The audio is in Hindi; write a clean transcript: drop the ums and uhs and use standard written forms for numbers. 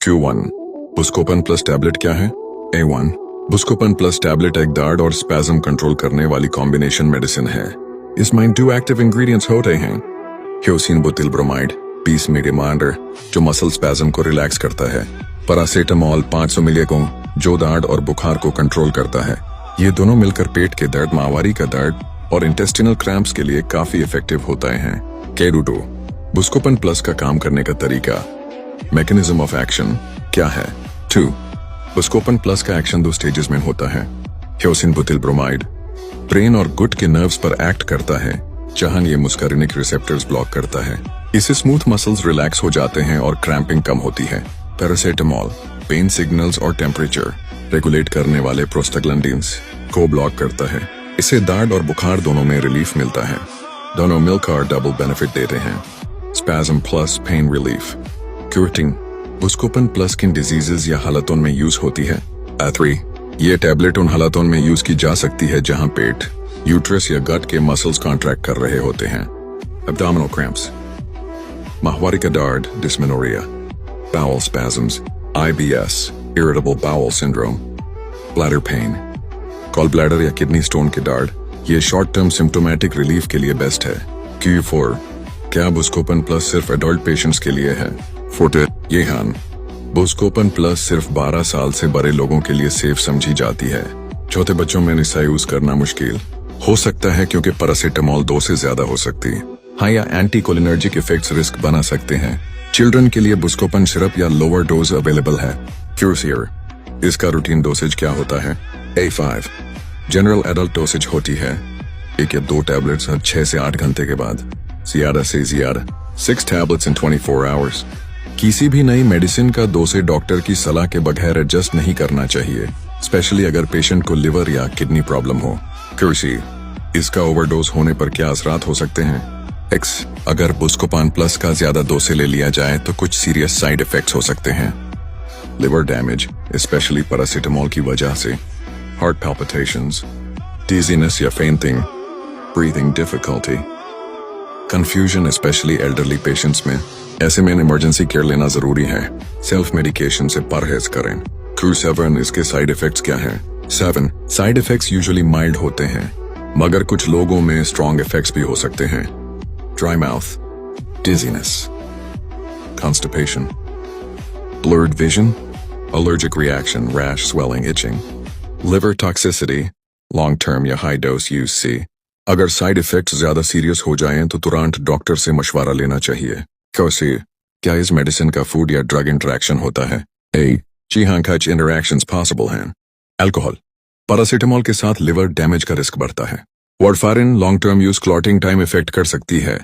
Q1 बुस्कोपन प्लस टैबलेट क्या है? A1 बुस्कोपन प्लस टैबलेट एक दर्द और स्पैज्म कंट्रोल करने वाली कॉम्बिनेशन मेडिसिन है। इसमें 2 एक्टिव इंग्रेडिएंट्स होते हैं, ह्यूसिन बुतिल ब्रोमाइड 20 मिलीमाइंडर जो मसल स्पैज्म को रिलैक्स करता है, पैरासीटामोल 500 मिलीग्राम जो दर्द और बुखार को कंट्रोल करता है। ये दोनों मिलकर पेट के दर्द, माहवारी का दर्द और इंटेस्टिनल क्रैम्प्स के लिए काफी इफेक्टिव होता है। K2 बुस्कोपन प्लस का काम करने का तरीका, मैकेनिज्म ऑफ एक्शन क्या है? 2 बुस्कोपन प्लस का एक्शन 2 स्टेजेस में होता है। ह्यूसिन बुतिल ब्रोमाइड ब्रेन और गुट के नर्व्स पर एक्ट करता है, जहां ये मुस्करिनिक रिसेप्टर्स ब्लॉक करता है। इससे स्मूथ मसल्स रिलैक्स हो जाते हैं और क्रैम्पिंग कम होती है। पैरासीटामोल पेन सिग्नल्स और टेम्परेचर रेगुलेट करने वाले प्रोस्टाग्लैंडिन्स को ब्लॉक करता है। इससे दर्द और बुखार दोनों में रिलीफ मिलता है। दोनों मिलकर डबल बेनिफिट देते हैं। स्पैज्म प्लस पेन रिलीफ क्यूरटिंग बुस्कोपन प्लस किन डिजीजेज या हालतों में यूज होती है? 3 ये टैबलेट उन हालतों में यूज की जा सकती है जहां पेट, यूट्रस या गट के मसल्स कॉन्ट्रैक्ट कर रहे होते हैं। एब्डोमिनल क्रैम्प्स, माहवारी का दर्द, dysmenorrhoea, bowel spasms, IBS, irritable bowel syndrome, bladder pain, gall bladder या किडनी स्टोन के दर्द, ये शॉर्ट टर्म सिम्टोमेटिक रिलीफ के लिए बेस्ट है। Q4 क्या बुस्कोपन प्लस सिर्फ एडल्ट पेशेंट्स के लिए है? 4 ये हान बुस्कोपन प्लस सिर्फ 12 साल से बड़े लोगों के लिए सेफ समझी जाती है। छोटे बच्चों में इसे यूज करना मुश्किल हो सकता है क्योंकि पैरासीटामोल 2 से ज्यादा हो सकती है। हाँ, या एंटीकोलिनर्जिक इफेक्ट्स रिस्क बना सकते हैं। चिल्ड्रन के लिए बुस्कोपन सिरप या लोअर डोज अवेलेबल है। क्यूरसियर इसका रूटीन डोसेज क्या होता है? A5 जनरल एडल्ट डोसेज होती है 1 या 2 टैबलेट्स हर 6 से 8 घंटे के बाद, ज्यादा से ज्यादा 6 टैबलेट्स इन 24 आवर्स। किसी भी नई मेडिसिन का डोसेज डॉक्टर की सलाह के बगैर एडजस्ट नहीं करना चाहिए, स्पेशली अगर पेशेंट को लिवर या किडनी प्रॉब्लम हो। क्यूरसी इसका ओवरडोज होने पर क्या असरात हो सकते हैं? X अगर बुस्कोपन प्लस का ज्यादा डोसेज ले लिया जाए तो कुछ सीरियस साइड इफेक्ट्स हो सकते हैं। लिवर डैमेज स्पेशली पैरासीटामोल की वजह से, हार्ट पैल्पिटेशंस, डिजीनेस या fainting, breathing difficulty, confusion specially elderly patients में। ऐसे में इमरजेंसी केयर लेना जरूरी है। सेल्फ मेडिकेशन से परहेज करें। Q7 इसके साइड इफेक्ट्स क्या हैं? 7 साइड इफेक्ट्स यूजुअली माइल्ड होते हैं, मगर कुछ लोगों में स्ट्रॉन्ग इफेक्ट्स भी हो सकते हैं। Dry mouth, dizziness, constipation, blurred vision, allergic reaction, rash, swelling, itching, liver toxicity, long term या high dose use C। अगर साइड इफेक्ट्स ज्यादा सीरियस हो जाएं तो तुरंत डॉक्टर से मशवरा लेना चाहिए। कैसे क्या इस मेडिसिन का फूड या ड्रग इंटरेक्शन होता है? जी हाँ, कुछ इंटरेक्शंस पॉसिबल हैं। अल्कोहल पैरासीटामोल के साथ लिवर डैमेज का रिस्क बढ़ता है। Warfarin long term use clotting time effect कर सकती है।